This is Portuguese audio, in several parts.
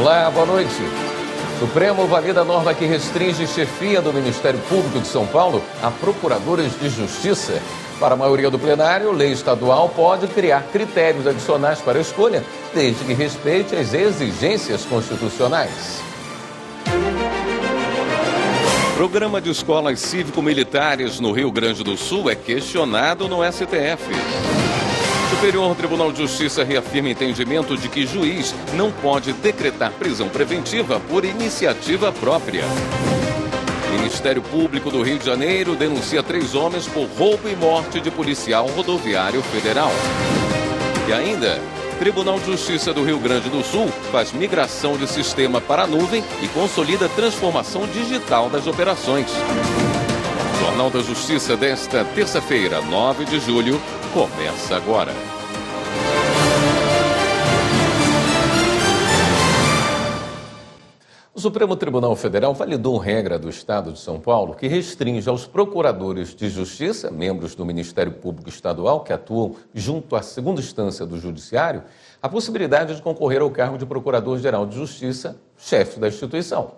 Olá, boa noite. Supremo valida a norma que restringe chefia do Ministério Público de São Paulo a procuradores de justiça. Para a maioria do plenário, lei estadual pode criar critérios adicionais para a escolha, desde que respeite as exigências constitucionais. Programa de escolas cívico-militares no Rio Grande do Sul é questionado no STF. Superior Tribunal de Justiça reafirma entendimento de que juiz não pode decretar prisão preventiva por iniciativa própria. Ministério Público do Rio de Janeiro denuncia 3 homens por roubo e morte de policial rodoviário federal. E ainda, Tribunal de Justiça do Rio Grande do Sul faz migração de sistema para a nuvem e consolida a transformação digital das operações. Jornal da Justiça desta terça-feira, 9 de julho, começa agora. O Supremo Tribunal Federal validou regra do Estado de São Paulo que restringe aos procuradores de justiça, membros do Ministério Público Estadual que atuam junto à segunda instância do Judiciário, a possibilidade de concorrer ao cargo de Procurador-Geral de Justiça, chefe da instituição.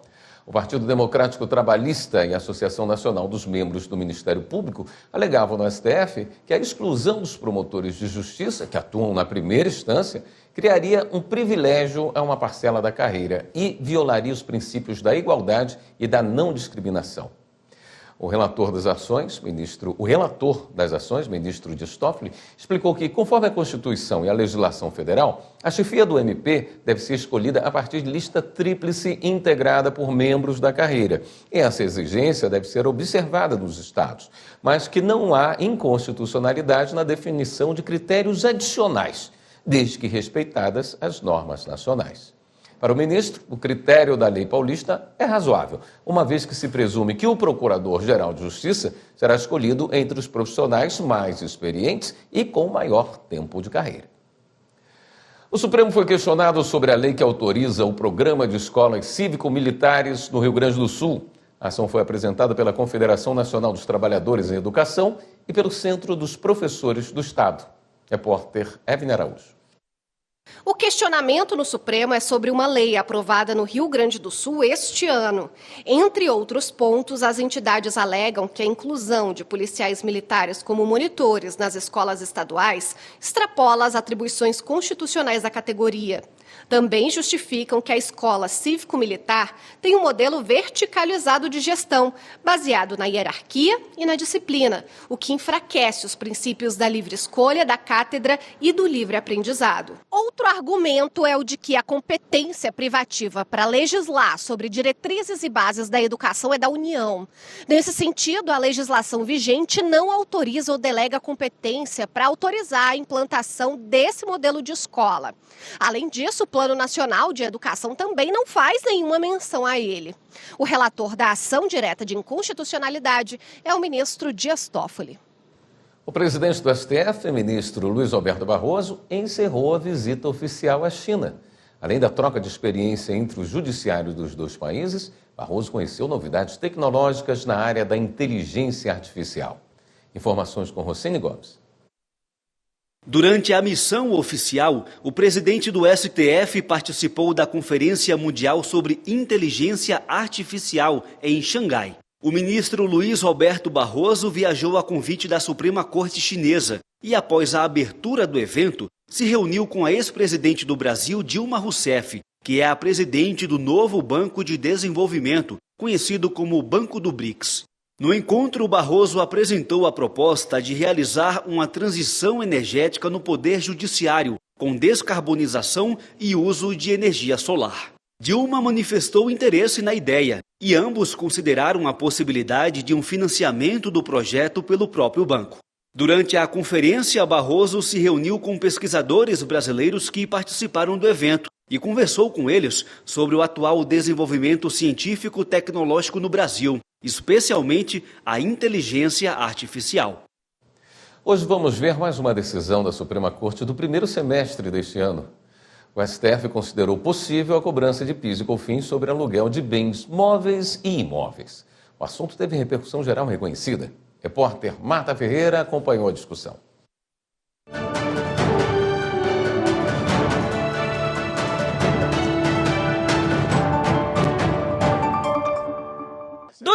O Partido Democrático Trabalhista e a Associação Nacional dos Membros do Ministério Público alegavam no STF que a exclusão dos promotores de justiça, que atuam na primeira instância, criaria um privilégio a uma parcela da carreira e violaria os princípios da igualdade e da não discriminação. O relator das ações, ministro Dias Toffoli, explicou que, conforme a Constituição e a legislação federal, a chefia do MP deve ser escolhida a partir de lista tríplice integrada por membros da carreira. E essa exigência deve ser observada nos estados, mas que não há inconstitucionalidade na definição de critérios adicionais, desde que respeitadas as normas nacionais. Para o ministro, o critério da lei paulista é razoável, uma vez que se presume que o Procurador-Geral de Justiça será escolhido entre os profissionais mais experientes e com maior tempo de carreira. O Supremo foi questionado sobre a lei que autoriza o programa de escolas cívico-militares no Rio Grande do Sul. A ação foi apresentada pela Confederação Nacional dos Trabalhadores em Educação e pelo Centro dos Professores do Estado. Repórter Evne Araújo. O questionamento no Supremo é sobre uma lei aprovada no Rio Grande do Sul este ano. Entre outros pontos, as entidades alegam que a inclusão de policiais militares como monitores nas escolas estaduais extrapola as atribuições constitucionais da categoria. Também justificam que a escola cívico-militar tem um modelo verticalizado de gestão, baseado na hierarquia e na disciplina, o que enfraquece os princípios da livre escolha, da cátedra e do livre aprendizado. Outro argumento é o de que a competência privativa para legislar sobre diretrizes e bases da educação é da União. Nesse sentido, a legislação vigente não autoriza ou delega competência para autorizar a implantação desse modelo de escola. Além disso, o Plano Nacional de Educação também não faz nenhuma menção a ele. O relator da ação direta de inconstitucionalidade é o ministro Dias Toffoli. O presidente do STF, ministro Luiz Roberto Barroso, encerrou a visita oficial à China. Além da troca de experiência entre os judiciários dos dois países, Barroso conheceu novidades tecnológicas na área da inteligência artificial. Informações com Rossini Gomes. Durante a missão oficial, o presidente do STF participou da Conferência Mundial sobre Inteligência Artificial em Xangai. O ministro Luiz Roberto Barroso viajou a convite da Suprema Corte Chinesa e, após a abertura do evento, se reuniu com a ex-presidente do Brasil, Dilma Rousseff, que é a presidente do novo Banco de Desenvolvimento, conhecido como Banco do BRICS. No encontro, Barroso apresentou a proposta de realizar uma transição energética no Poder Judiciário, com descarbonização e uso de energia solar. Dilma manifestou interesse na ideia e ambos consideraram a possibilidade de um financiamento do projeto pelo próprio banco. Durante a conferência, Barroso se reuniu com pesquisadores brasileiros que participaram do evento e conversou com eles sobre o atual desenvolvimento científico-tecnológico no Brasil, especialmente a inteligência artificial. Hoje vamos ver mais uma decisão da Suprema Corte do primeiro semestre deste ano. O STF considerou possível a cobrança de PIS e COFINS sobre aluguel de bens móveis e imóveis. O assunto teve repercussão geral reconhecida. Repórter Marta Ferreira acompanhou a discussão.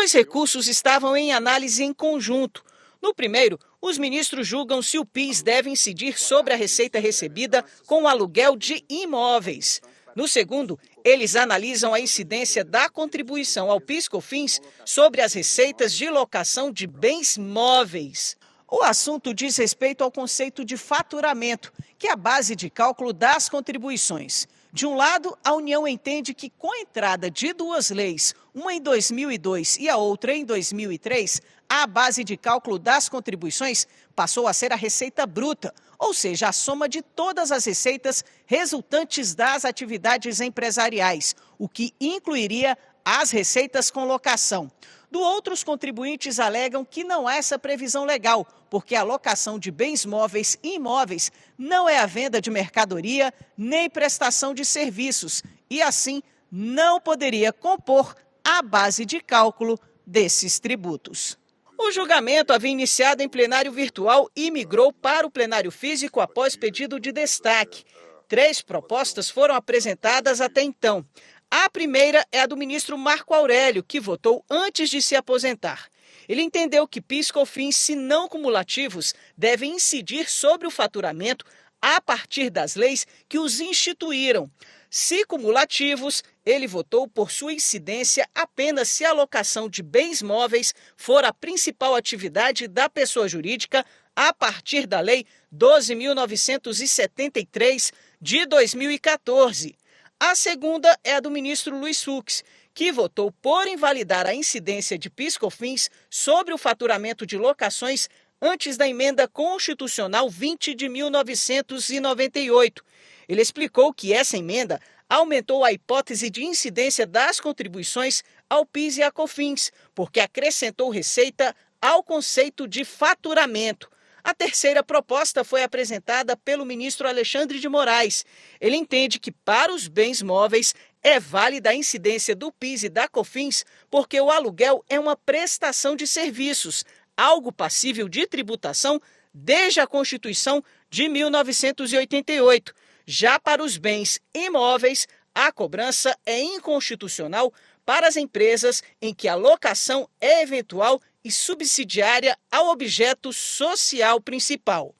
Dois recursos estavam em análise em conjunto. No primeiro, os ministros julgam se o PIS deve incidir sobre a receita recebida com o aluguel de imóveis. No segundo, eles analisam a incidência da contribuição ao PIS/COFINS sobre as receitas de locação de bens móveis. O assunto diz respeito ao conceito de faturamento, que é a base de cálculo das contribuições. De um lado, a União entende que com a entrada de duas leis, uma em 2002 e a outra em 2003, a base de cálculo das contribuições passou a ser a receita bruta, ou seja, a soma de todas as receitas resultantes das atividades empresariais, o que incluiria as receitas com locação. Do outro, os contribuintes alegam que não há essa previsão legal, porque a locação de bens móveis e imóveis não é a venda de mercadoria nem prestação de serviços e, assim, não poderia compor a base de cálculo desses tributos. O julgamento havia iniciado em plenário virtual e migrou para o plenário físico após pedido de destaque. 3 propostas foram apresentadas até então. A primeira é a do ministro Marco Aurélio, que votou antes de se aposentar. Ele entendeu que PIS/COFINS, se não cumulativos, devem incidir sobre o faturamento a partir das leis que os instituíram. Se cumulativos, ele votou por sua incidência apenas se a locação de bens móveis for a principal atividade da pessoa jurídica a partir da Lei 12.973 de 2014. A segunda é a do ministro Luiz Fux, que votou por invalidar a incidência de PIS/COFINS sobre o faturamento de locações antes da emenda constitucional 20 de 1998. Ele explicou que essa emenda aumentou a hipótese de incidência das contribuições ao PIS e à COFINS, porque acrescentou receita ao conceito de faturamento. A terceira proposta foi apresentada pelo ministro Alexandre de Moraes. Ele entende que, para os bens móveis, é válida a incidência do PIS e da COFINS porque o aluguel é uma prestação de serviços, algo passível de tributação desde a Constituição de 1988. Já para os bens imóveis, a cobrança é inconstitucional para as empresas em que a locação é eventual e subsidiária ao objeto social principal.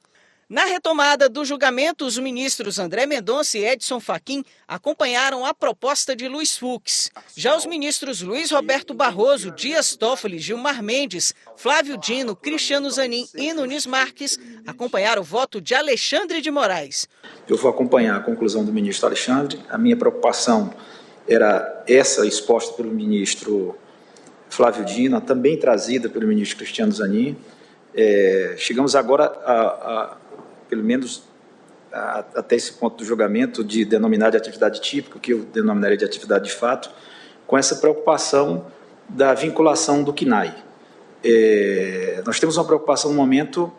Na retomada do julgamento, os ministros André Mendonça e Edson Fachin acompanharam a proposta de Luiz Fux. Já os ministros Luiz Roberto Barroso, Dias Toffoli, Gilmar Mendes, Flávio Dino, Cristiano Zanin e Nunes Marques acompanharam o voto de Alexandre de Moraes. Eu vou acompanhar a conclusão do ministro Alexandre. A minha preocupação era essa exposta pelo ministro Flávio Dino, também trazida pelo ministro Cristiano Zanin. Chegamos agora pelo menos até esse ponto do julgamento de denominar de atividade típica, que eu denominaria de atividade de fato, com essa preocupação da vinculação do CNAE. Nós temos uma preocupação no momento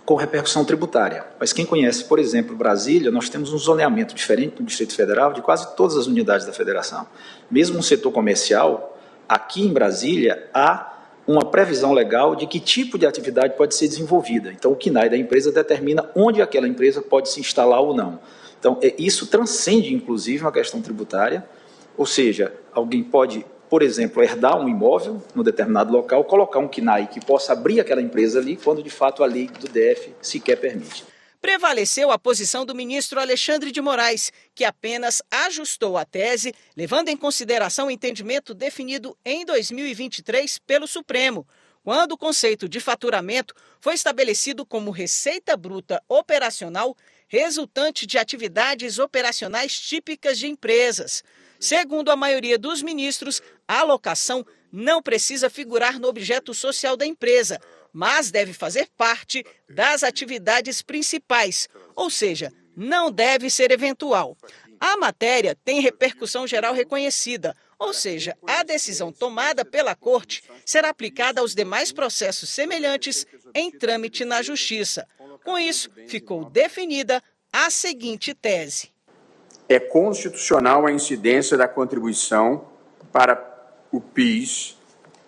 com repercussão tributária, mas quem conhece, por exemplo, Brasília, nós temos um zoneamento diferente no Distrito Federal de quase todas as unidades da Federação. Mesmo no setor comercial, aqui em Brasília, há uma previsão legal de que tipo de atividade pode ser desenvolvida. Então, o CNAE da empresa determina onde aquela empresa pode se instalar ou não. Então, isso transcende, inclusive, uma questão tributária, ou seja, alguém pode, por exemplo, herdar um imóvel no determinado local, colocar um CNAE que possa abrir aquela empresa ali, quando, de fato, a lei do DF sequer permite. Prevaleceu a posição do ministro Alexandre de Moraes, que apenas ajustou a tese, levando em consideração o entendimento definido em 2023 pelo Supremo, quando o conceito de faturamento foi estabelecido como receita bruta operacional resultante de atividades operacionais típicas de empresas. Segundo a maioria dos ministros, a alocação não precisa figurar no objeto social da empresa, mas deve fazer parte das atividades principais, ou seja, não deve ser eventual. A matéria tem repercussão geral reconhecida, ou seja, a decisão tomada pela Corte será aplicada aos demais processos semelhantes em trâmite na Justiça. Com isso, ficou definida a seguinte tese. É constitucional a incidência da contribuição para o PIS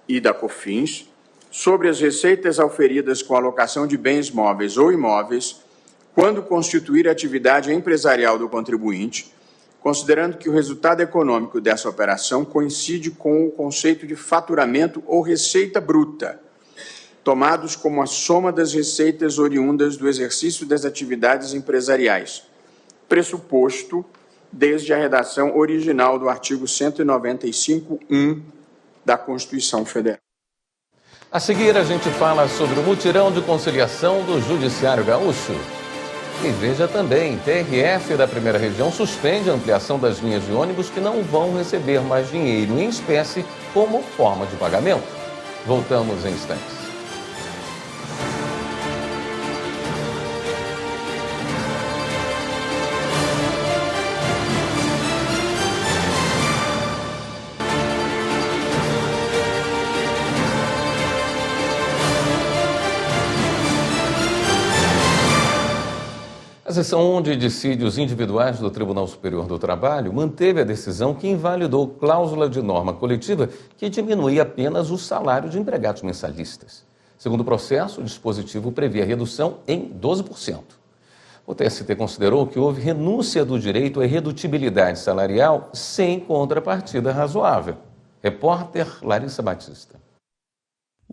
e da COFINS sobre as receitas auferidas com a alocação de bens móveis ou imóveis, quando constituir atividade empresarial do contribuinte, considerando que o resultado econômico dessa operação coincide com o conceito de faturamento ou receita bruta, tomados como a soma das receitas oriundas do exercício das atividades empresariais, pressuposto desde a redação original do artigo 195.1 da Constituição Federal. A seguir, a gente fala sobre o mutirão de conciliação do Judiciário Gaúcho. E veja também, TRF da Primeira Região suspende a ampliação das linhas de ônibus que não vão receber mais dinheiro em espécie como forma de pagamento. Voltamos em instantes. A seção de dissídios individuais do Tribunal Superior do Trabalho manteve a decisão que invalidou cláusula de norma coletiva que diminuía apenas o salário de empregados mensalistas. Segundo o processo, o dispositivo previa redução em 12%. O TST considerou que houve renúncia do direito à irredutibilidade salarial sem contrapartida razoável. Repórter Larissa Batista.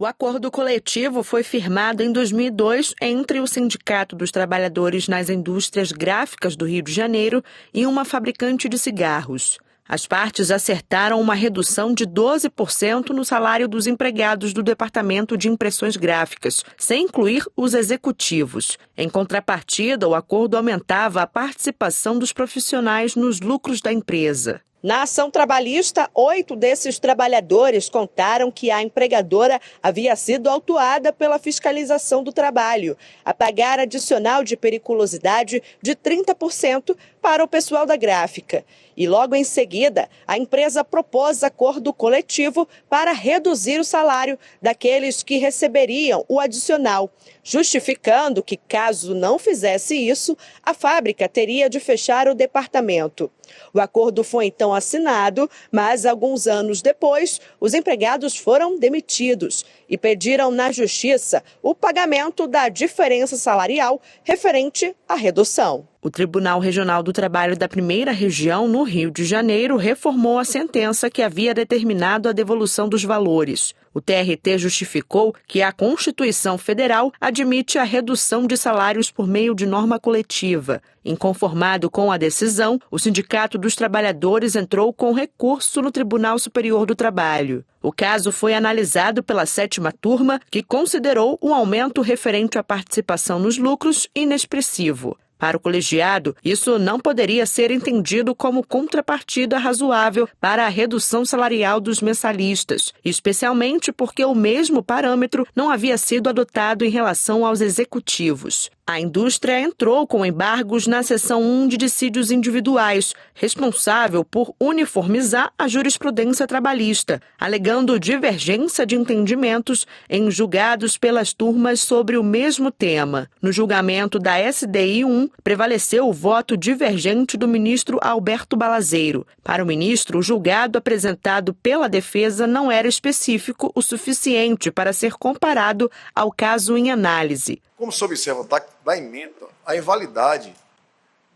O acordo coletivo foi firmado em 2002 entre o Sindicato dos Trabalhadores nas Indústrias Gráficas do Rio de Janeiro e uma fabricante de cigarros. As partes acertaram uma redução de 12% no salário dos empregados do Departamento de Impressões Gráficas, sem incluir os executivos. Em contrapartida, o acordo aumentava a participação dos profissionais nos lucros da empresa. Na ação trabalhista, 8 desses trabalhadores contaram que a empregadora havia sido autuada pela fiscalização do trabalho a pagar adicional de periculosidade de 30% para o pessoal da gráfica. E logo em seguida, a empresa propôs acordo coletivo para reduzir o salário daqueles que receberiam o adicional, justificando que, caso não fizesse isso, a fábrica teria de fechar o departamento. O acordo foi então assinado, mas alguns anos depois, os empregados foram demitidos e pediram na Justiça o pagamento da diferença salarial referente à redução. O Tribunal Regional do Trabalho da Primeira Região, no Rio de Janeiro, reformou a sentença que havia determinado a devolução dos valores. O TRT justificou que a Constituição Federal admite a redução de salários por meio de norma coletiva. Inconformado com a decisão, o Sindicato dos Trabalhadores entrou com recurso no Tribunal Superior do Trabalho. O caso foi analisado pela 7ª turma, que considerou o aumento referente à participação nos lucros inexpressivo. Para o colegiado, isso não poderia ser entendido como contrapartida razoável para a redução salarial dos mensalistas, especialmente porque o mesmo parâmetro não havia sido adotado em relação aos executivos. A indústria entrou com embargos na seção 1 de dissídios individuais, responsável por uniformizar a jurisprudência trabalhista, alegando divergência de entendimentos em julgados pelas turmas sobre o mesmo tema. No julgamento da SDI 1, prevaleceu o voto divergente do ministro Alberto Balazeiro. Para o ministro, o julgado apresentado pela defesa não era específico o suficiente para ser comparado ao caso em análise. Como se observa da emenda, a invalidade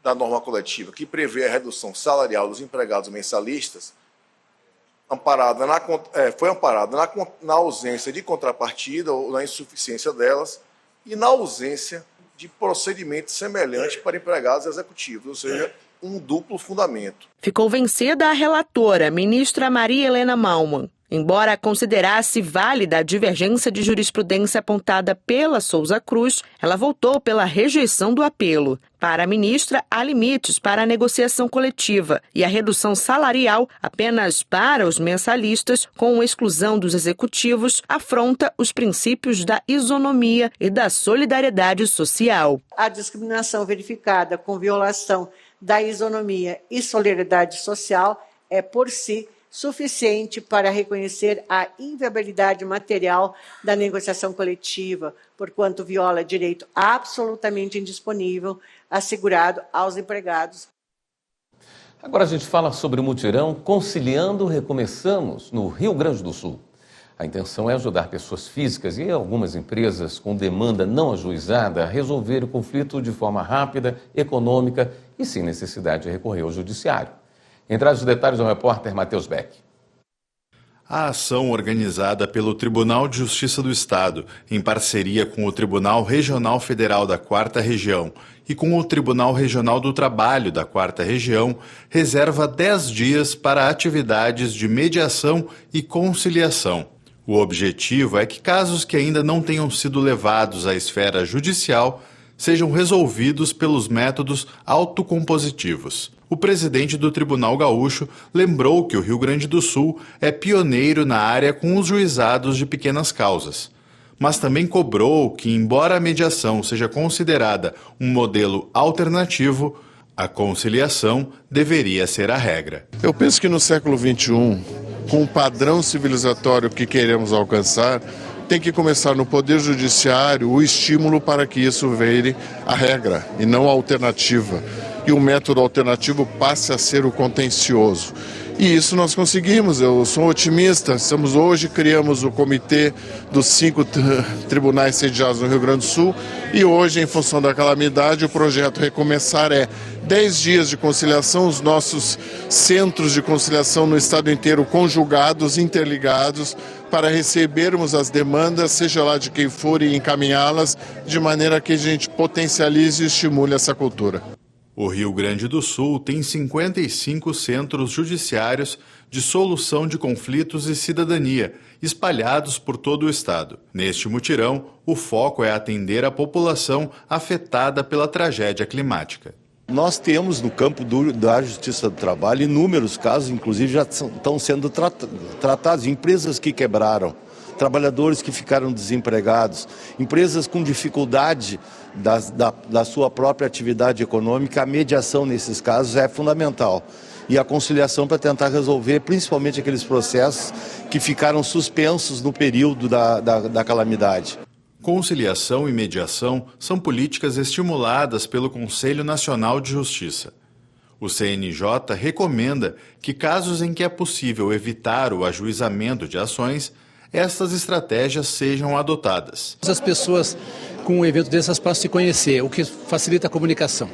da norma coletiva que prevê a redução salarial dos empregados mensalistas foi amparada na ausência de contrapartida ou na insuficiência delas e na ausência de procedimento semelhante para empregados executivos, ou seja, um duplo fundamento. Ficou vencida a relatora, ministra Maria Helena Malman. Embora considerasse válida a divergência de jurisprudência apontada pela Souza Cruz, ela votou pela rejeição do apelo. Para a ministra, há limites para a negociação coletiva e a redução salarial apenas para os mensalistas, com exclusão dos executivos, afronta os princípios da isonomia e da solidariedade social. A discriminação verificada com violação da isonomia e solidariedade social é, por si, suficiente para reconhecer a inviabilidade material da negociação coletiva, porquanto viola direito absolutamente indisponível assegurado aos empregados. Agora a gente fala sobre o mutirão Conciliando Recomeçamos, no Rio Grande do Sul. A intenção é ajudar pessoas físicas e algumas empresas com demanda não ajuizada a resolver o conflito de forma rápida, econômica e sem necessidade de recorrer ao judiciário. Quem traz os detalhes é o repórter Matheus Beck. A ação organizada pelo Tribunal de Justiça do Estado, em parceria com o Tribunal Regional Federal da 4ª Região e com o Tribunal Regional do Trabalho da 4ª Região, reserva 10 dias para atividades de mediação e conciliação. O objetivo é que casos que ainda não tenham sido levados à esfera judicial sejam resolvidos pelos métodos autocompositivos. O presidente do Tribunal Gaúcho lembrou que o Rio Grande do Sul é pioneiro na área com os juizados de pequenas causas, mas também cobrou que, embora a mediação seja considerada um modelo alternativo, a conciliação deveria ser a regra. Eu penso que no século XXI, com o padrão civilizatório que queremos alcançar, tem que começar no Poder Judiciário o estímulo para que isso vire a regra e não a alternativa. E o método alternativo passe a ser o contencioso. E isso nós conseguimos, eu sou otimista. Hoje criamos o comitê dos 5 tribunais sediados no Rio Grande do Sul e hoje, em função da calamidade, o projeto Recomeçar é 10 dias de conciliação, os nossos centros de conciliação no estado inteiro conjugados, interligados, para recebermos as demandas, seja lá de quem for, e encaminhá-las de maneira que a gente potencialize e estimule essa cultura. O Rio Grande do Sul tem 55 centros judiciários de solução de conflitos e cidadania, espalhados por todo o estado. Neste mutirão, o foco é atender a população afetada pela tragédia climática. Nós temos no campo da Justiça do Trabalho inúmeros casos, inclusive já estão sendo tratados, empresas que quebraram, trabalhadores que ficaram desempregados, empresas com dificuldade da sua própria atividade econômica. A mediação nesses casos é fundamental. E a conciliação para tentar resolver principalmente aqueles processos que ficaram suspensos no período da calamidade. Conciliação e mediação são políticas estimuladas pelo Conselho Nacional de Justiça. O CNJ recomenda que, casos em que é possível evitar o ajuizamento de ações, estas estratégias sejam adotadas. As pessoas com um evento dessas possam se conhecer, o que facilita a comunicação.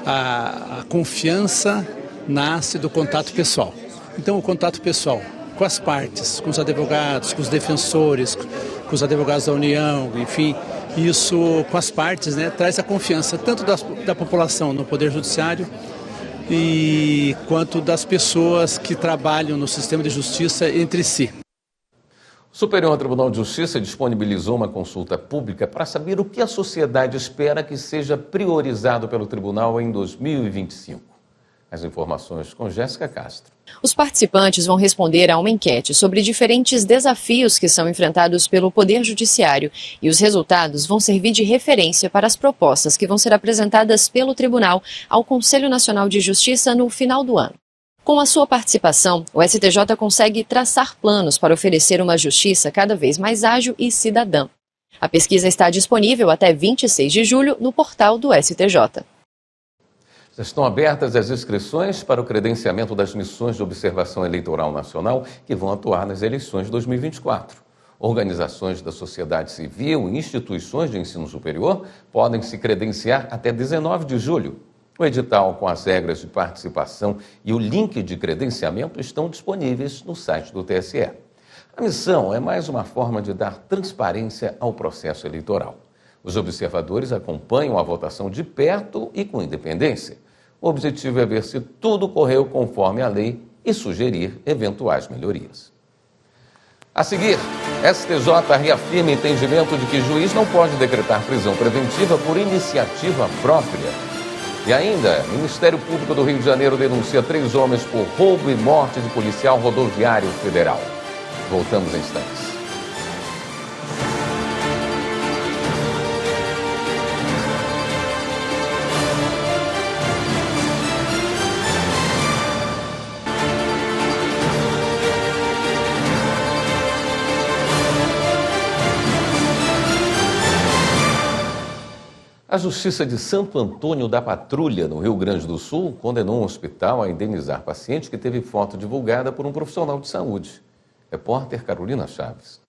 A confiança nasce do contato pessoal. Então, o contato pessoal com as partes, com os advogados, com os defensores, com os advogados da União, enfim, isso com as partes, traz a confiança tanto da população no Poder Judiciário e quanto das pessoas que trabalham no sistema de justiça entre si. O Superior Tribunal de Justiça disponibilizou uma consulta pública para saber o que a sociedade espera que seja priorizado pelo tribunal em 2025. As informações com Jéssica Castro. Os participantes vão responder a uma enquete sobre diferentes desafios que são enfrentados pelo Poder Judiciário e os resultados vão servir de referência para as propostas que vão ser apresentadas pelo tribunal ao Conselho Nacional de Justiça no final do ano. Com a sua participação, o STJ consegue traçar planos para oferecer uma justiça cada vez mais ágil e cidadã. A pesquisa está disponível até 26 de julho no portal do STJ. Já estão abertas as inscrições para o credenciamento das missões de observação eleitoral nacional que vão atuar nas eleições de 2024. Organizações da sociedade civil e instituições de ensino superior podem se credenciar até 19 de julho. O edital com as regras de participação e o link de credenciamento estão disponíveis no site do TSE. A missão é mais uma forma de dar transparência ao processo eleitoral. Os observadores acompanham a votação de perto e com independência. O objetivo é ver se tudo correu conforme a lei e sugerir eventuais melhorias. A seguir, STJ reafirma entendimento de que juiz não pode decretar prisão preventiva por iniciativa própria. E ainda, o Ministério Público do Rio de Janeiro denuncia 3 homens por roubo e morte de policial rodoviário federal. Voltamos em instantes. A Justiça de Santo Antônio da Patrulha, no Rio Grande do Sul, condenou um hospital a indenizar paciente que teve foto divulgada por um profissional de saúde. Repórter Carolina Chaves.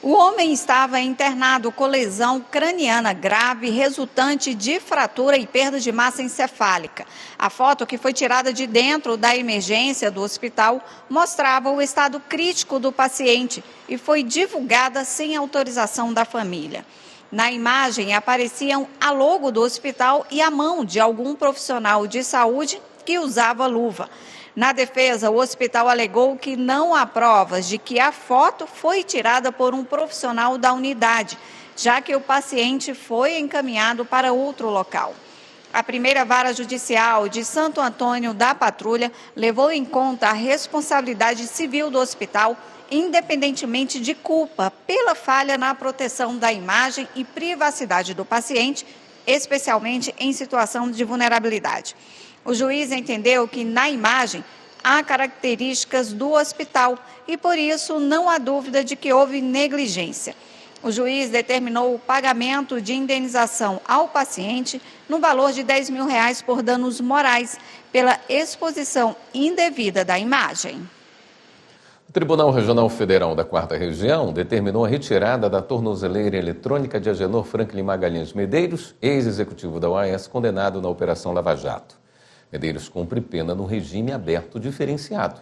O homem estava internado com lesão craniana grave, resultante de fratura e perda de massa encefálica. A foto, que foi tirada de dentro da emergência do hospital, mostrava o estado crítico do paciente e foi divulgada sem autorização da família. Na imagem apareciam a logo do hospital e a mão de algum profissional de saúde que usava luva. Na defesa, o hospital alegou que não há provas de que a foto foi tirada por um profissional da unidade, já que o paciente foi encaminhado para outro local. A primeira vara judicial de Santo Antônio da Patrulha levou em conta a responsabilidade civil do hospital, independentemente de culpa, pela falha na proteção da imagem e privacidade do paciente, especialmente em situação de vulnerabilidade. O juiz entendeu que na imagem há características do hospital e, por isso, não há dúvida de que houve negligência. O juiz determinou o pagamento de indenização ao paciente no valor de R$10 mil por danos morais pela exposição indevida da imagem. O Tribunal Regional Federal da 4ª Região determinou a retirada da tornozeleira eletrônica de Agenor Franklin Magalhães Medeiros, ex-executivo da OAS, condenado na Operação Lava Jato. Medeiros cumpre pena no regime aberto diferenciado.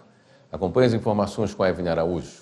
Acompanhe as informações com a Evelyn Araújo.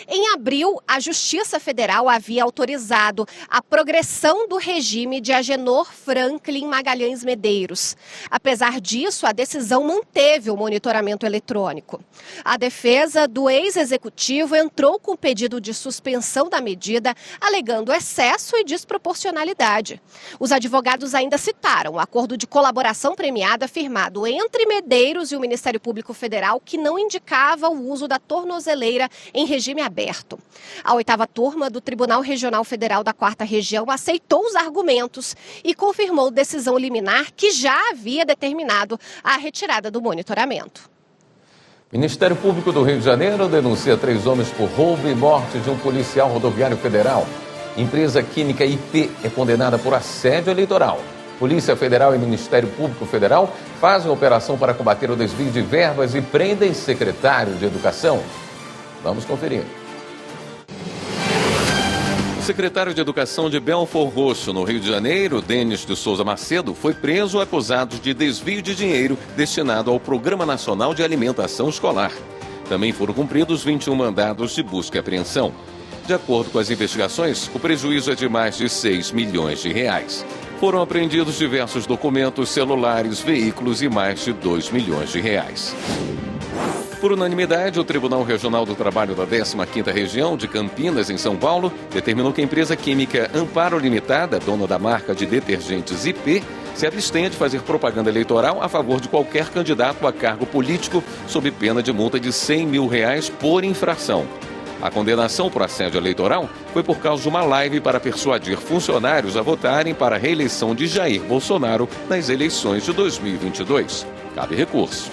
Em abril, a Justiça Federal havia autorizado a progressão do regime de Agenor Franklin Magalhães Medeiros. Apesar disso, a decisão manteve o monitoramento eletrônico. A defesa do ex-executivo entrou com pedido de suspensão da medida, alegando excesso e desproporcionalidade. Os advogados ainda citaram o acordo de colaboração premiada firmado entre Medeiros e o Ministério Público Federal, que não indicava o uso da tornozeleira em regime aberto. A 8ª turma do Tribunal Regional Federal da 4ª Região aceitou os argumentos e confirmou decisão liminar que já havia determinado a retirada do monitoramento. O Ministério Público do Rio de Janeiro denuncia 3 homens por roubo e morte de um policial rodoviário federal. Empresa química IP é condenada por assédio eleitoral. Polícia Federal e Ministério Público Federal fazem operação para combater o desvio de verbas e prendem secretário de Educação. Vamos conferir. O secretário de Educação de Belford Roxo, no Rio de Janeiro, Denis de Souza Macedo, foi preso acusado de desvio de dinheiro destinado ao Programa Nacional de Alimentação Escolar. Também foram cumpridos 21 mandados de busca e apreensão. De acordo com as investigações, o prejuízo é de mais de R$6 milhões. Foram apreendidos diversos documentos, celulares, veículos e mais de R$2 milhões. Por unanimidade, o Tribunal Regional do Trabalho da 15ª Região de Campinas, em São Paulo, determinou que a empresa química Amparo Limitada, dona da marca de detergentes IP, se abstenha de fazer propaganda eleitoral a favor de qualquer candidato a cargo político, sob pena de multa de R$100 mil por infração. A condenação por assédio eleitoral foi por causa de uma live para persuadir funcionários a votarem para a reeleição de Jair Bolsonaro nas eleições de 2022. Cabe recurso.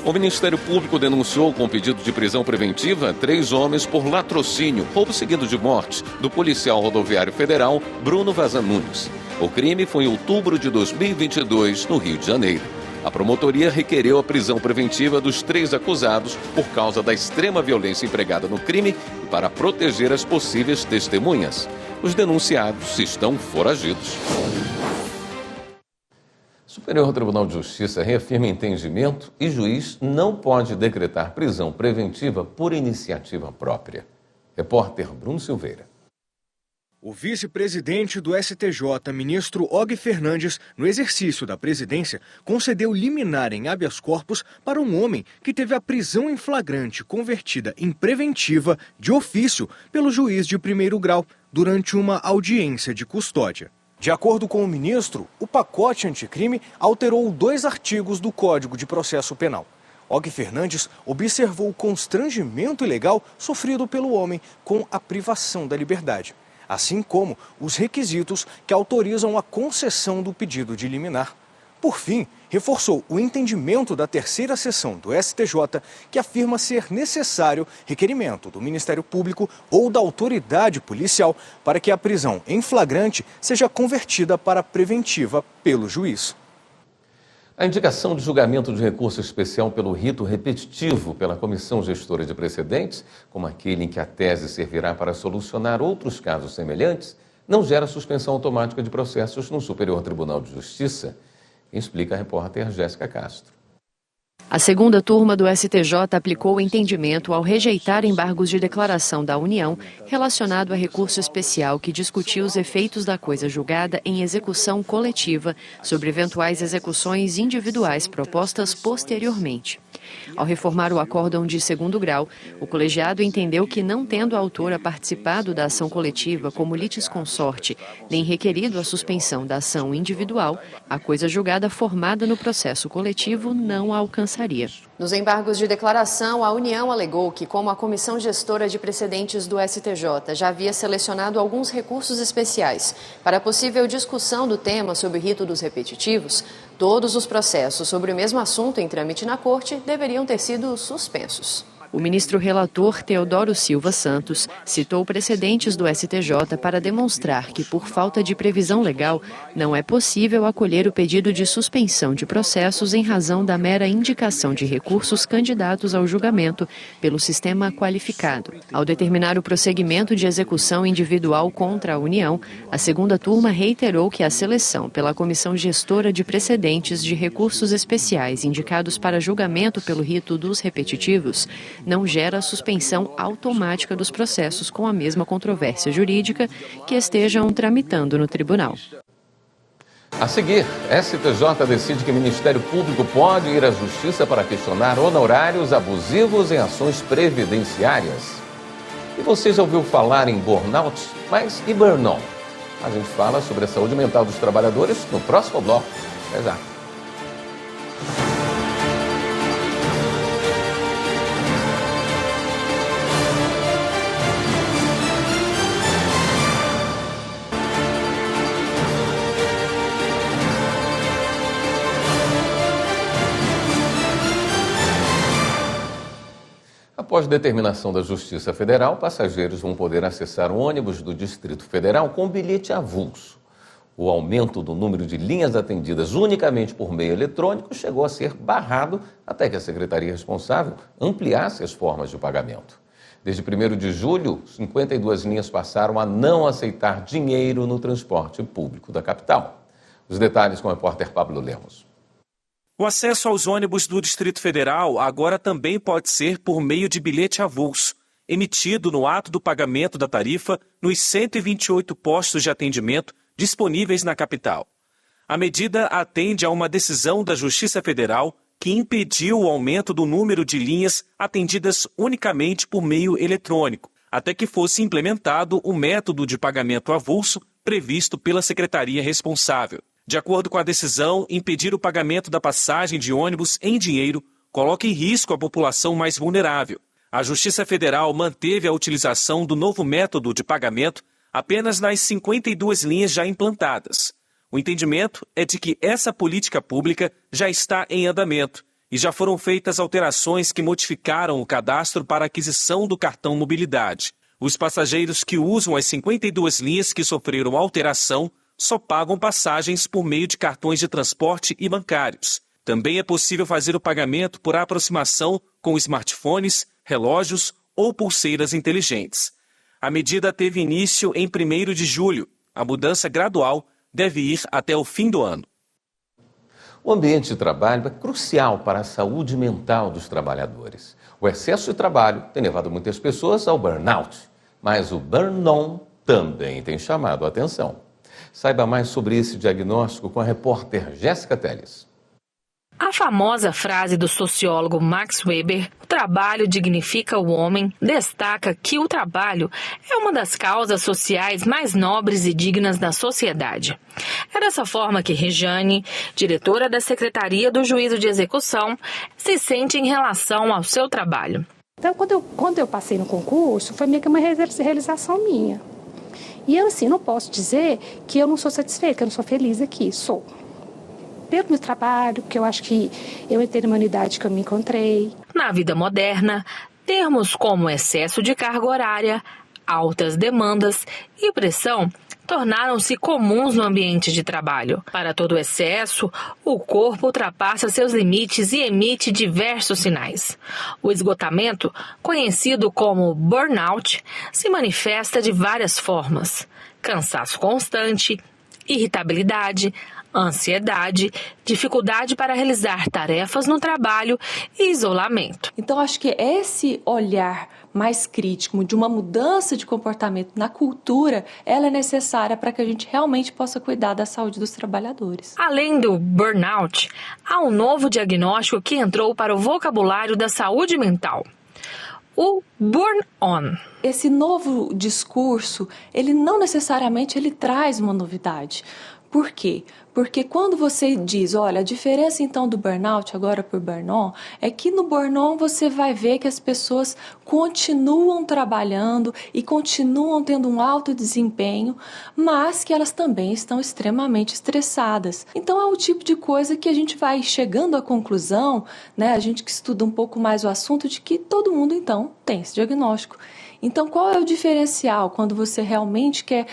O Ministério Público denunciou com pedido de prisão preventiva 3 homens por latrocínio, roubo seguido de morte, do policial rodoviário federal Bruno Vazan Nunes. O crime foi em outubro de 2022, no Rio de Janeiro. A promotoria requereu a prisão preventiva dos 3 acusados por causa da extrema violência empregada no crime e para proteger as possíveis testemunhas. Os denunciados estão foragidos. O Superior Tribunal de Justiça reafirma entendimento e juiz não pode decretar prisão preventiva por iniciativa própria. Repórter Bruno Silveira. O vice-presidente do STJ, ministro Og Fernandes, no exercício da presidência, concedeu liminar em habeas corpus para um homem que teve a prisão em flagrante convertida em preventiva de ofício pelo juiz de primeiro grau durante uma audiência de custódia. De acordo com o ministro, o pacote anticrime alterou 2 artigos do Código de Processo Penal. Og Fernandes observou o constrangimento ilegal sofrido pelo homem com a privação da liberdade, assim como os requisitos que autorizam a concessão do pedido de liminar. Por fim, reforçou o entendimento da 3ª Seção do STJ, que afirma ser necessário requerimento do Ministério Público ou da autoridade policial para que a prisão em flagrante seja convertida para preventiva pelo juiz. A indicação de julgamento de recurso especial pelo rito repetitivo pela Comissão Gestora de Precedentes, como aquele em que a tese servirá para solucionar outros casos semelhantes, não gera suspensão automática de processos no Superior Tribunal de Justiça. Quem explica a repórter Jéssica Castro. A segunda turma do STJ aplicou o entendimento ao rejeitar embargos de declaração da União relacionado a recurso especial que discutiu os efeitos da coisa julgada em execução coletiva sobre eventuais execuções individuais propostas posteriormente. Ao reformar o acórdão de segundo grau, o colegiado entendeu que, não tendo a autora participado da ação coletiva como litisconsorte, nem requerido a suspensão da ação individual, a coisa julgada formada no processo coletivo não a alcançaria. Nos embargos de declaração, a União alegou que, como a Comissão Gestora de Precedentes do STJ já havia selecionado alguns recursos especiais para a possível discussão do tema sob o rito dos repetitivos, todos os processos sobre o mesmo assunto em trâmite na Corte deveriam ter sido suspensos. O ministro relator Teodoro Silva Santos citou precedentes do STJ para demonstrar que, por falta de previsão legal, não é possível acolher o pedido de suspensão de processos em razão da mera indicação de recursos candidatos ao julgamento pelo sistema qualificado. Ao determinar o prosseguimento de execução individual contra a União, a segunda turma reiterou que a seleção pela Comissão Gestora de Precedentes de recursos especiais indicados para julgamento pelo rito dos repetitivos não gera suspensão automática dos processos com a mesma controvérsia jurídica que estejam tramitando no tribunal. A seguir, STJ decide que o Ministério Público pode ir à Justiça para questionar honorários abusivos em ações previdenciárias. E você já ouviu falar em burnout? Mas e burnout? A gente fala sobre a saúde mental dos trabalhadores no próximo bloco. Até já. Após determinação da Justiça Federal, passageiros vão poder acessar ônibus do Distrito Federal com bilhete avulso. O aumento do número de linhas atendidas unicamente por meio eletrônico chegou a ser barrado até que a secretaria responsável ampliasse as formas de pagamento. Desde 1º de julho, 52 linhas passaram a não aceitar dinheiro no transporte público da capital. Os detalhes com o repórter Pablo Lemos. O acesso aos ônibus do Distrito Federal agora também pode ser por meio de bilhete avulso, emitido no ato do pagamento da tarifa nos 128 postos de atendimento disponíveis na capital. A medida atende a uma decisão da Justiça Federal que impediu o aumento do número de linhas atendidas unicamente por meio eletrônico, até que fosse implementado o método de pagamento avulso previsto pela secretaria responsável. De acordo com a decisão, impedir o pagamento da passagem de ônibus em dinheiro coloca em risco a população mais vulnerável. A Justiça Federal manteve a utilização do novo método de pagamento apenas nas 52 linhas já implantadas. O entendimento é de que essa política pública já está em andamento e já foram feitas alterações que modificaram o cadastro para aquisição do cartão mobilidade. Os passageiros que usam as 52 linhas que sofreram alteração só pagam passagens por meio de cartões de transporte e bancários. Também é possível fazer o pagamento por aproximação com smartphones, relógios ou pulseiras inteligentes. A medida teve início em 1º de julho. A mudança gradual deve ir até o fim do ano. O ambiente de trabalho é crucial para a saúde mental dos trabalhadores. O excesso de trabalho tem levado muitas pessoas ao burnout, mas o burn-on também tem chamado a atenção. Saiba mais sobre esse diagnóstico com a repórter Jéssica Teles. A famosa frase do sociólogo Max Weber, "O trabalho dignifica o homem", destaca que o trabalho é uma das causas sociais mais nobres e dignas da sociedade. É dessa forma que Regiane, diretora da Secretaria do Juízo de Execução, se sente em relação ao seu trabalho. Então, quando eu passei no concurso, foi meio que uma realização minha. E eu, assim, não posso dizer que eu não sou satisfeita, que eu não sou feliz aqui. Sou. Pelo meu trabalho, porque eu acho que eu entrei numa unidade que eu me encontrei. Na vida moderna, termos como excesso de carga horária, Altas demandas e pressão tornaram-se comuns no ambiente de trabalho. Para todo excesso, o corpo ultrapassa seus limites e emite diversos sinais. O esgotamento, conhecido como burnout, se manifesta de várias formas: cansaço constante, irritabilidade, ansiedade, dificuldade para realizar tarefas no trabalho e isolamento. Então, acho que esse olhar mais crítico de uma mudança de comportamento na cultura, ela é necessária para que a gente realmente possa cuidar da saúde dos trabalhadores. Além do burnout, há um novo diagnóstico que entrou para o vocabulário da saúde mental: o burn-on. Esse novo discurso, ele não necessariamente ele traz uma novidade. Por quê? Porque quando você diz, olha, a diferença então do burnout agora por burn-on é que no burn-on você vai ver que as pessoas continuam trabalhando e continuam tendo um alto desempenho, mas que elas também estão extremamente estressadas. Então é o tipo de coisa que a gente vai chegando à conclusão, né, a gente que estuda um pouco mais o assunto, de que todo mundo então tem esse diagnóstico. Então, qual é o diferencial quando você realmente quer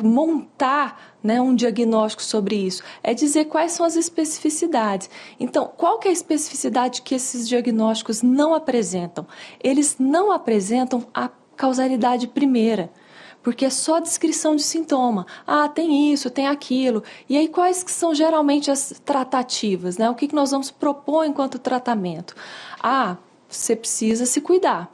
montar, né, um diagnóstico sobre isso? É dizer quais são as especificidades. Então, qual que é a especificidade que esses diagnósticos não apresentam? Eles não apresentam a causalidade primeira, porque é só descrição de sintoma. Ah, tem isso, tem aquilo. E aí, quais que são geralmente as tratativas, né? O que nós vamos propor enquanto tratamento? Ah, você precisa se cuidar.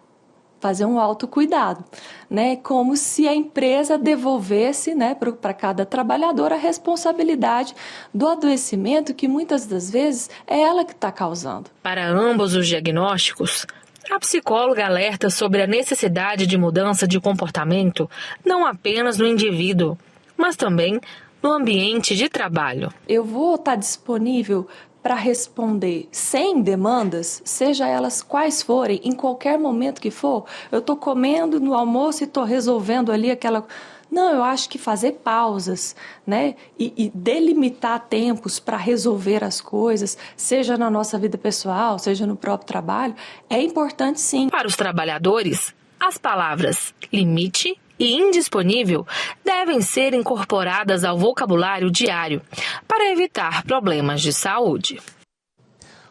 Fazer um autocuidado, né? Como se a empresa devolvesse, né, para cada trabalhador a responsabilidade do adoecimento que muitas das vezes é ela que está causando. Para ambos os diagnósticos, a psicóloga alerta sobre a necessidade de mudança de comportamento não apenas no indivíduo, mas também no ambiente de trabalho. Eu vou estar disponível para responder 100 demandas, seja elas quais forem, em qualquer momento que for. Eu estou comendo no almoço e estou resolvendo ali aquela... Não, eu acho que fazer pausas, né, e delimitar tempos para resolver as coisas, seja na nossa vida pessoal, seja no próprio trabalho, é importante sim. Para os trabalhadores, as palavras limite e indisponível devem ser incorporadas ao vocabulário diário para evitar problemas de saúde.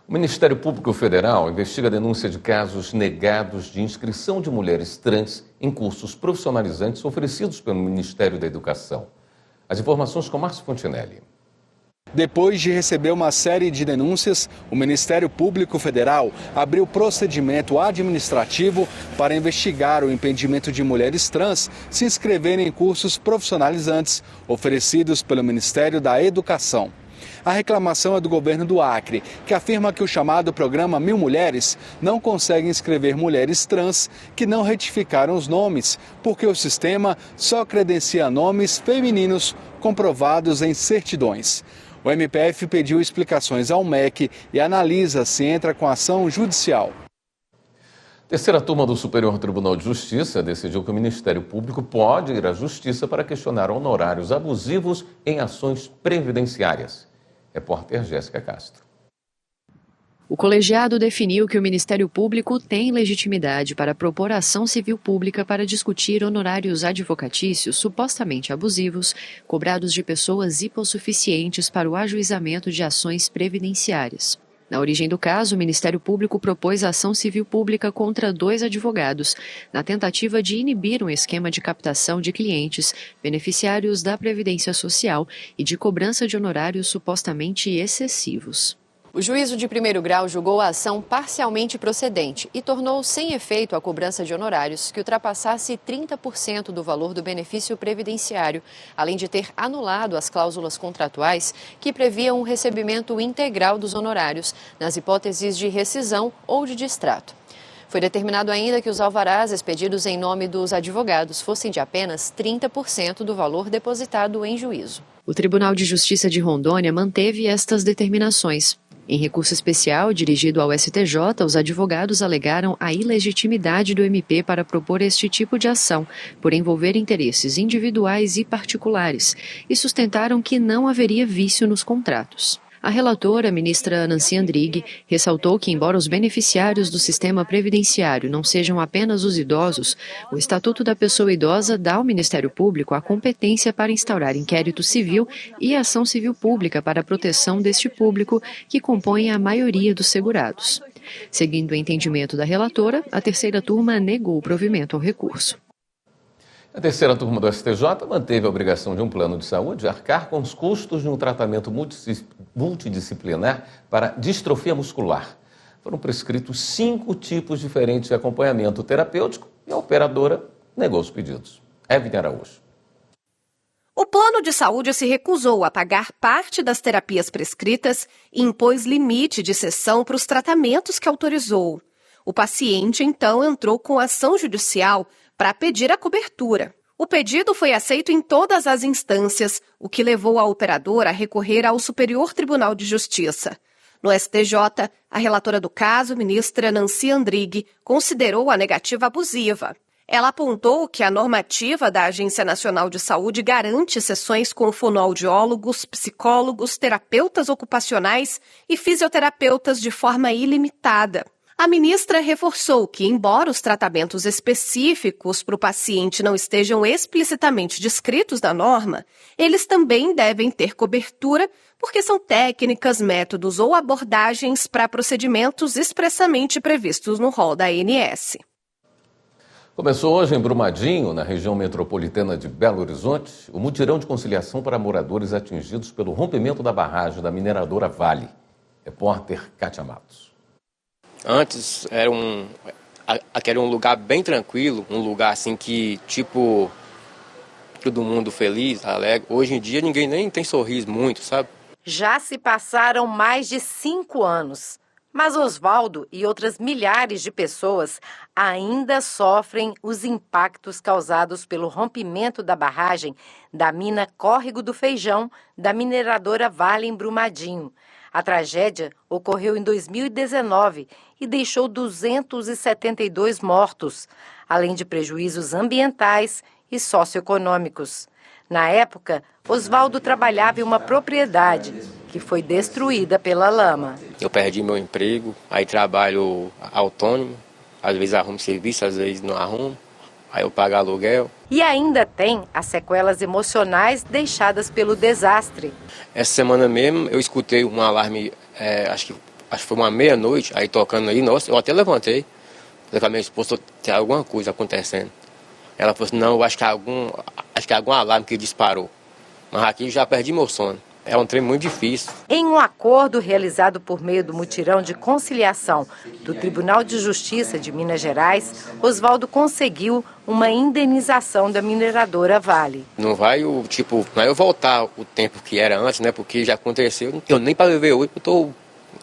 O Ministério Público Federal investiga a denúncia de casos negados de inscrição de mulheres trans em cursos profissionalizantes oferecidos pelo Ministério da Educação. As informações com Márcio Fontinelli. Depois de receber uma série de denúncias, o Ministério Público Federal abriu procedimento administrativo para investigar o impedimento de mulheres trans se inscreverem em cursos profissionalizantes oferecidos pelo Ministério da Educação. A reclamação é do governo do Acre, que afirma que o chamado Programa 1000 Mulheres não consegue inscrever mulheres trans que não retificaram os nomes, porque o sistema só credencia nomes femininos comprovados em certidões. O MPF pediu explicações ao MEC e analisa se entra com ação judicial. Terceira turma do Superior Tribunal de Justiça decidiu que o Ministério Público pode ir à Justiça para questionar honorários abusivos em ações previdenciárias. Repórter Jéssica Castro. O colegiado definiu que o Ministério Público tem legitimidade para propor ação civil pública para discutir honorários advocatícios supostamente abusivos, cobrados de pessoas hipossuficientes para o ajuizamento de ações previdenciárias. Na origem do caso, o Ministério Público propôs a ação civil pública contra 2 advogados, na tentativa de inibir um esquema de captação de clientes, beneficiários da Previdência Social e de cobrança de honorários supostamente excessivos. O juízo de primeiro grau julgou a ação parcialmente procedente e tornou sem efeito a cobrança de honorários que ultrapassasse 30% do valor do benefício previdenciário, além de ter anulado as cláusulas contratuais que previam o recebimento integral dos honorários nas hipóteses de rescisão ou de distrato. Foi determinado ainda que os alvarás expedidos em nome dos advogados fossem de apenas 30% do valor depositado em juízo. O Tribunal de Justiça de Rondônia manteve estas determinações. Em recurso especial dirigido ao STJ, os advogados alegaram a ilegitimidade do MP para propor este tipo de ação, por envolver interesses individuais e particulares, e sustentaram que não haveria vício nos contratos. A relatora, a ministra Nancy Andrighi, ressaltou que, embora os beneficiários do sistema previdenciário não sejam apenas os idosos, o Estatuto da Pessoa Idosa dá ao Ministério Público a competência para instaurar inquérito civil e ação civil pública para a proteção deste público, que compõe a maioria dos segurados. Seguindo o entendimento da relatora, a terceira turma negou o provimento ao recurso. A terceira turma do STJ manteve a obrigação de um plano de saúde arcar com os custos de um tratamento multidisciplinar para distrofia muscular. Foram prescritos 5 tipos diferentes de acompanhamento terapêutico e a operadora negou os pedidos. Evelyn Araújo. O plano de saúde se recusou a pagar parte das terapias prescritas e impôs limite de cessão para os tratamentos que autorizou. O paciente, então, entrou com ação judicial para pedir a cobertura. O pedido foi aceito em todas as instâncias, o que levou a operadora a recorrer ao Superior Tribunal de Justiça. No STJ, a relatora do caso, ministra Nancy Andrighi, considerou a negativa abusiva. Ela apontou que a normativa da Agência Nacional de Saúde garante sessões com fonoaudiólogos, psicólogos, terapeutas ocupacionais e fisioterapeutas de forma ilimitada. A ministra reforçou que, embora os tratamentos específicos para o paciente não estejam explicitamente descritos na norma, eles também devem ter cobertura porque são técnicas, métodos ou abordagens para procedimentos expressamente previstos no rol da ANS. Começou hoje em Brumadinho, na região metropolitana de Belo Horizonte, o mutirão de conciliação para moradores atingidos pelo rompimento da barragem da mineradora Vale. Repórter Kátia Matos. Antes era um lugar bem tranquilo, um lugar assim que, tipo, todo mundo feliz, alegre. Hoje em dia ninguém nem tem sorriso muito, sabe? Já se passaram mais de 5 anos, mas Osvaldo e outras milhares de pessoas ainda sofrem os impactos causados pelo rompimento da barragem da mina Córrego do Feijão, da mineradora Vale em Brumadinho. A tragédia ocorreu em 2019 e deixou 272 mortos, além de prejuízos ambientais e socioeconômicos. Na época, Osvaldo trabalhava em uma propriedade que foi destruída pela lama. Eu perdi meu emprego, aí trabalho autônomo, às vezes arrumo serviço, às vezes não arrumo, aí eu pago aluguel. E ainda tem as sequelas emocionais deixadas pelo desastre. Essa semana mesmo eu escutei um alarme, acho que foi uma meia-noite, aí tocando aí, nossa, eu até levantei. Falei com a minha esposa, tem alguma coisa acontecendo. Ela falou assim, não, acho que é algum alarme que disparou. Mas aqui já perdi meu sono. É um trem muito difícil. Em um acordo realizado por meio do mutirão de conciliação do Tribunal de Justiça de Minas Gerais, Osvaldo conseguiu uma indenização da mineradora Vale. Não vai não é eu voltar o tempo que era antes, né? Porque já aconteceu. Eu nem para viver hoje eu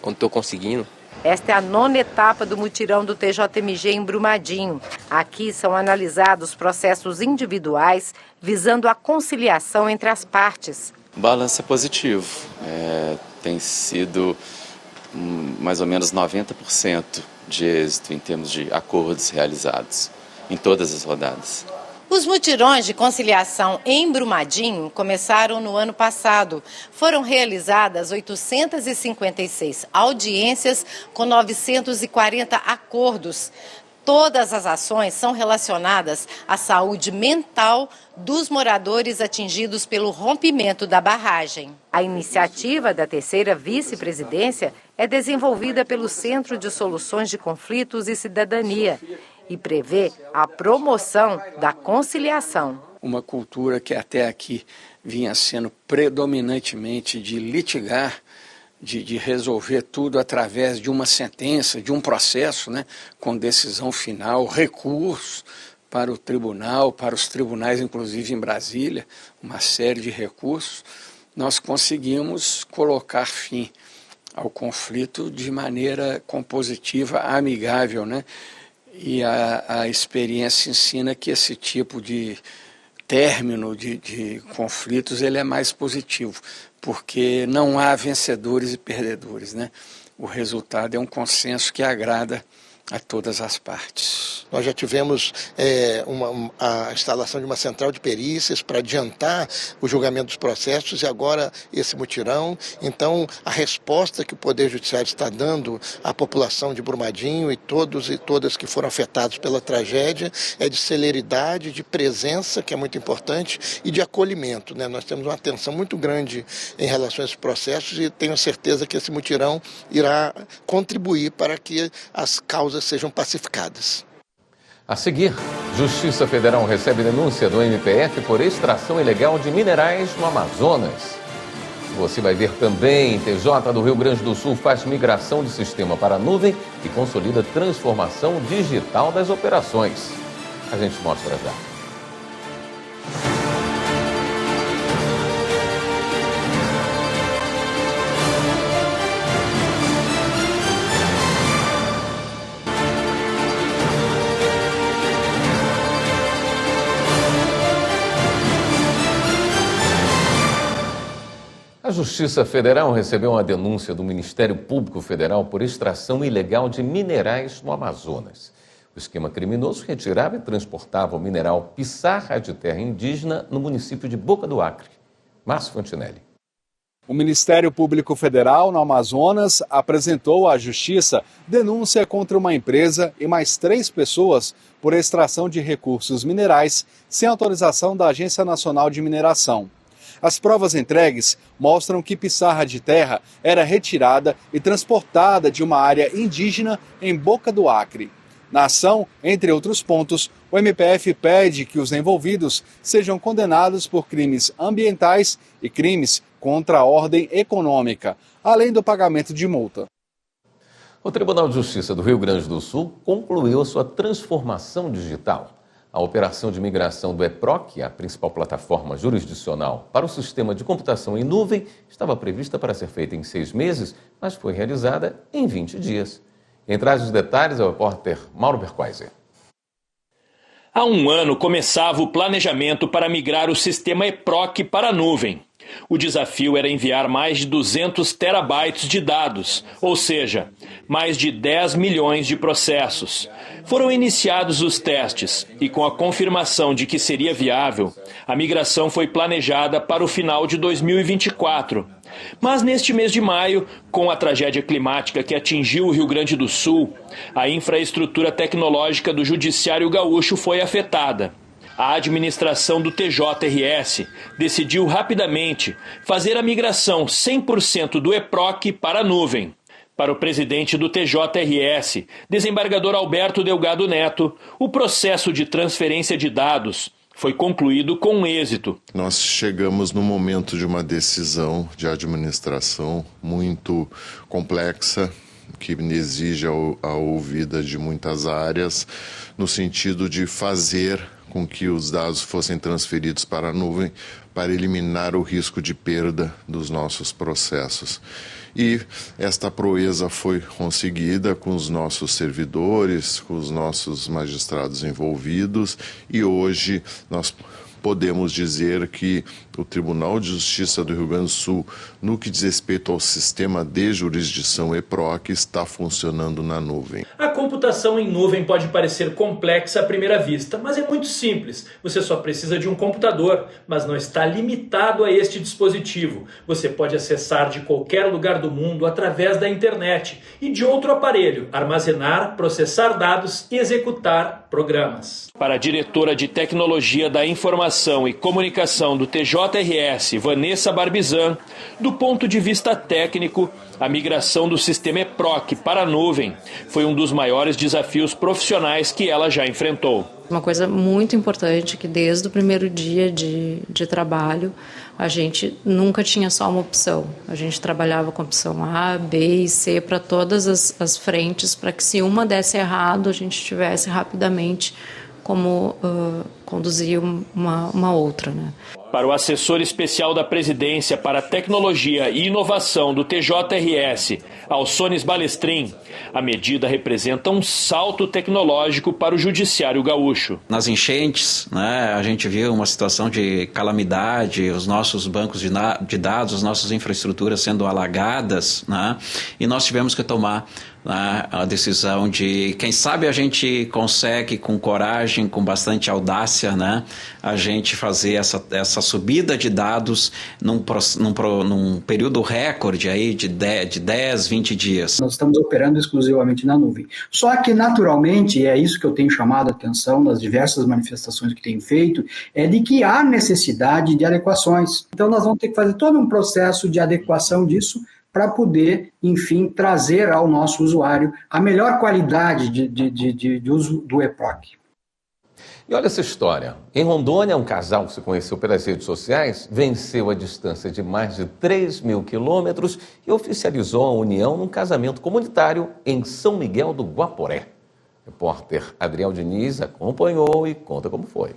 não estou conseguindo. Esta é a 9ª etapa do mutirão do TJMG em Brumadinho. Aqui são analisados processos individuais visando a conciliação entre as partes. O balanço é positivo. Tem sido mais ou menos 90% de êxito em termos de acordos realizados em todas as rodadas. Os mutirões de conciliação em Brumadinho começaram no ano passado. Foram realizadas 856 audiências com 940 acordos. Todas as ações são relacionadas à saúde mental dos moradores atingidos pelo rompimento da barragem. A iniciativa da terceira vice-presidência é desenvolvida pelo Centro de Soluções de Conflitos e Cidadania e prevê a promoção da conciliação. Uma cultura que até aqui vinha sendo predominantemente de litigar, de resolver tudo através de uma sentença, de um processo, né, com decisão final, recurso para o tribunal, para os tribunais, inclusive em Brasília, uma série de recursos, nós conseguimos colocar fim ao conflito de maneira compositiva, amigável, né? E a experiência ensina que esse tipo de término de conflitos ele é mais positivo, porque não há vencedores e perdedores, né? O resultado é um consenso que agrada a todas as partes. Nós já tivemos a instalação de uma central de perícias para adiantar o julgamento dos processos e agora esse mutirão. Então, a resposta que o Poder Judiciário está dando à população de Brumadinho e todos e todas que foram afetados pela tragédia é de celeridade, de presença, que é muito importante, e de acolhimento, né? Nós temos uma atenção muito grande em relação a esses processos e tenho certeza que esse mutirão irá contribuir para que as causas sejam pacificadas. A seguir, Justiça Federal recebe denúncia do MPF por extração ilegal de minerais no Amazonas. Você vai ver também, TJ do Rio Grande do Sul faz migração de sistema para a nuvem e consolida transformação digital das operações. A gente mostra já. A Justiça Federal recebeu uma denúncia do Ministério Público Federal por extração ilegal de minerais no Amazonas. O esquema criminoso retirava e transportava o mineral pissarra de terra indígena no município de Boca do Acre. Márcio Fantinelli. O Ministério Público Federal no Amazonas apresentou à Justiça denúncia contra uma empresa e mais 3 pessoas por extração de recursos minerais sem autorização da Agência Nacional de Mineração. As provas entregues mostram que pissarra de terra era retirada e transportada de uma área indígena em Boca do Acre. Na ação, entre outros pontos, o MPF pede que os envolvidos sejam condenados por crimes ambientais e crimes contra a ordem econômica, além do pagamento de multa. O Tribunal de Justiça do Rio Grande do Sul concluiu sua transformação digital. A operação de migração do EPROC, a principal plataforma jurisdicional para o sistema de computação em nuvem, estava prevista para ser feita em 6 meses, mas foi realizada em 20 dias. Quem traz os detalhes é o repórter Mauro Berquaiser. Há um ano começava o planejamento para migrar o sistema EPROC para a nuvem. O desafio era enviar mais de 200 terabytes de dados, ou seja, mais de 10 milhões de processos. Foram iniciados os testes e, com a confirmação de que seria viável, a migração foi planejada para o final de 2024. Mas neste mês de maio, com a tragédia climática que atingiu o Rio Grande do Sul, a infraestrutura tecnológica do Judiciário Gaúcho foi afetada. A administração do TJRS decidiu rapidamente fazer a migração 100% do EPROC para a nuvem. Para o presidente do TJRS, desembargador Alberto Delgado Neto, o processo de transferência de dados foi concluído com êxito. Nós chegamos no momento de uma decisão de administração muito complexa, que exige a ouvida de muitas áreas, no sentido de fazer com que os dados fossem transferidos para a nuvem para eliminar o risco de perda dos nossos processos. E esta proeza foi conseguida com os nossos servidores, com os nossos magistrados envolvidos, e hoje nós podemos dizer que o Tribunal de Justiça do Rio Grande do Sul, no que diz respeito ao sistema de jurisdição EPROC, está funcionando na nuvem. A computação em nuvem pode parecer complexa à primeira vista, mas é muito simples. Você só precisa de um computador, mas não está limitado a este dispositivo. Você pode acessar de qualquer lugar do mundo através da internet e de outro aparelho, armazenar, processar dados e executar programas. Para a diretora de Tecnologia da Informação e Comunicação do TJRS, Vanessa Barbizan, do ponto de vista técnico, a migração do sistema EPROC para a nuvem foi um dos maiores desafios profissionais que ela já enfrentou. Uma coisa muito importante que desde o primeiro dia de trabalho, a gente nunca tinha só uma opção. A gente trabalhava com a opção A, B e C para todas as frentes, para que se uma desse errado, a gente tivesse rapidamente como conduzir uma outra, né? Para o assessor especial da Presidência para Tecnologia e Inovação do TJRS, Alçones Balestrin, a medida representa um salto tecnológico para o judiciário gaúcho. Nas enchentes, né, a gente viu uma situação de calamidade, os nossos bancos de dados, as nossas infraestruturas sendo alagadas, né, e nós tivemos que tomar a decisão de, quem sabe a gente consegue com coragem, com bastante audácia, né, a gente fazer essa subida de dados num período recorde aí de 10, 20 dias. Nós estamos operando exclusivamente na nuvem. Só que naturalmente, e é isso que eu tenho chamado a atenção nas diversas manifestações que tenho feito, é de que há necessidade de adequações. Então nós vamos ter que fazer todo um processo de adequação disso para poder, enfim, trazer ao nosso usuário a melhor qualidade de uso do EPROC. E olha essa história. Em Rondônia, um casal que se conheceu pelas redes sociais venceu a distância de mais de 3.000 quilômetros e oficializou a união num casamento comunitário em São Miguel do Guaporé. O repórter Adriel Diniz acompanhou e conta como foi.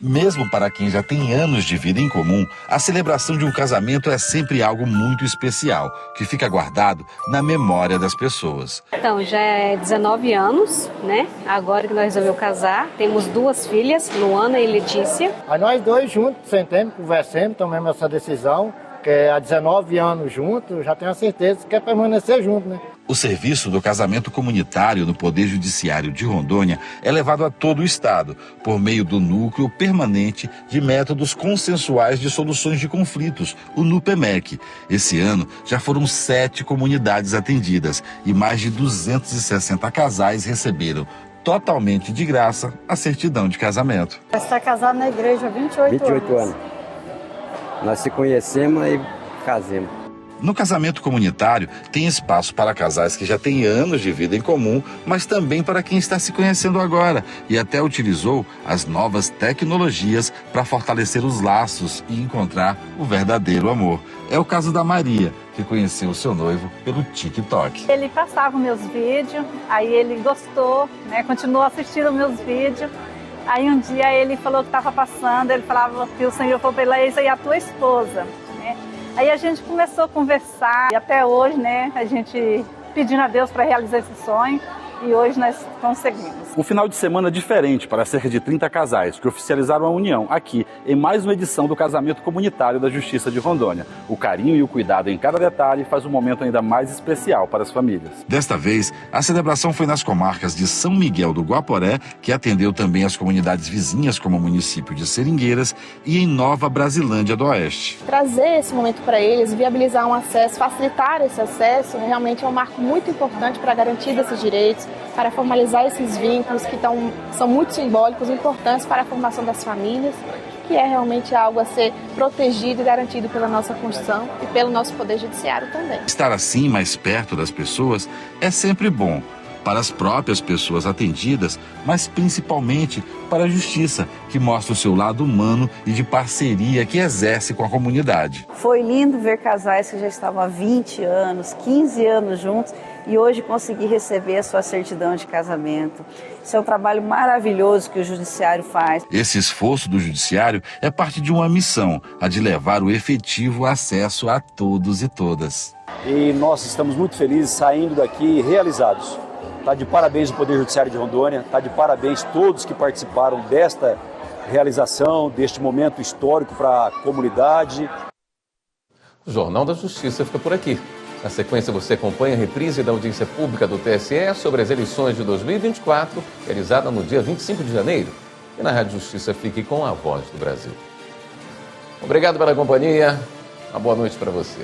Mesmo para quem já tem anos de vida em comum, a celebração de um casamento é sempre algo muito especial, que fica guardado na memória das pessoas. Então, já é 19 anos, né? Agora que nós resolvemos casar, temos 2 filhas, Luana e Letícia. Aí nós dois juntos, sentamos, conversamos, tomamos essa decisão, que há 19 anos juntos, já tenho a certeza que quer permanecer junto, né? O serviço do casamento comunitário no Poder Judiciário de Rondônia é levado a todo o estado, por meio do Núcleo Permanente de Métodos Consensuais de Soluções de Conflitos, o NUPEMEC. Esse ano já foram 7 comunidades atendidas e mais de 260 casais receberam totalmente de graça a certidão de casamento. Está casado na igreja há 28 anos. Nós se conhecemos e casamos. No casamento comunitário, tem espaço para casais que já têm anos de vida em comum, mas também para quem está se conhecendo agora e até utilizou as novas tecnologias para fortalecer os laços e encontrar o verdadeiro amor. É o caso da Maria, que conheceu o seu noivo pelo TikTok. Ele passava meus vídeos, aí ele gostou, né, continuou assistindo meus vídeos. Aí um dia ele falou que estava passando, ele falava que o Senhor falou para ele, essa aí é a tua esposa. Aí a gente começou a conversar e até hoje, né, a gente pedindo a Deus para realizar esse sonho e hoje nós conseguimos. Um final de semana diferente para cerca de 30 casais que oficializaram a união aqui em mais uma edição do Casamento Comunitário da Justiça de Rondônia. O carinho e o cuidado em cada detalhe faz um momento ainda mais especial para as famílias. Desta vez, a celebração foi nas comarcas de São Miguel do Guaporé, que atendeu também as comunidades vizinhas como o município de Seringueiras e em Nova Brasilândia do Oeste. Trazer esse momento para eles, viabilizar um acesso, facilitar esse acesso, realmente é um marco muito importante para a garantia desses direitos, para formalizar esses vínculos que são muito simbólicos, importantes para a formação das famílias, que é realmente algo a ser protegido e garantido pela nossa Constituição e pelo nosso Poder Judiciário também. Estar assim mais perto das pessoas é sempre bom, para as próprias pessoas atendidas, mas principalmente para a Justiça, que mostra o seu lado humano e de parceria que exerce com a comunidade. Foi lindo ver casais que já estavam há 20 anos, 15 anos juntos e hoje conseguir receber a sua certidão de casamento. Isso é um trabalho maravilhoso que o Judiciário faz. Esse esforço do Judiciário é parte de uma missão, a de levar o efetivo acesso a todos e todas. E nós estamos muito felizes saindo daqui realizados. Está de parabéns o Poder Judiciário de Rondônia, está de parabéns todos que participaram desta realização, deste momento histórico para a comunidade. O Jornal da Justiça fica por aqui. Na sequência, você acompanha a reprise da audiência pública do TSE sobre as eleições de 2024, realizada no dia 25 de janeiro. E na Rádio Justiça, fique com a Voz do Brasil. Obrigado pela companhia. Uma boa noite para você.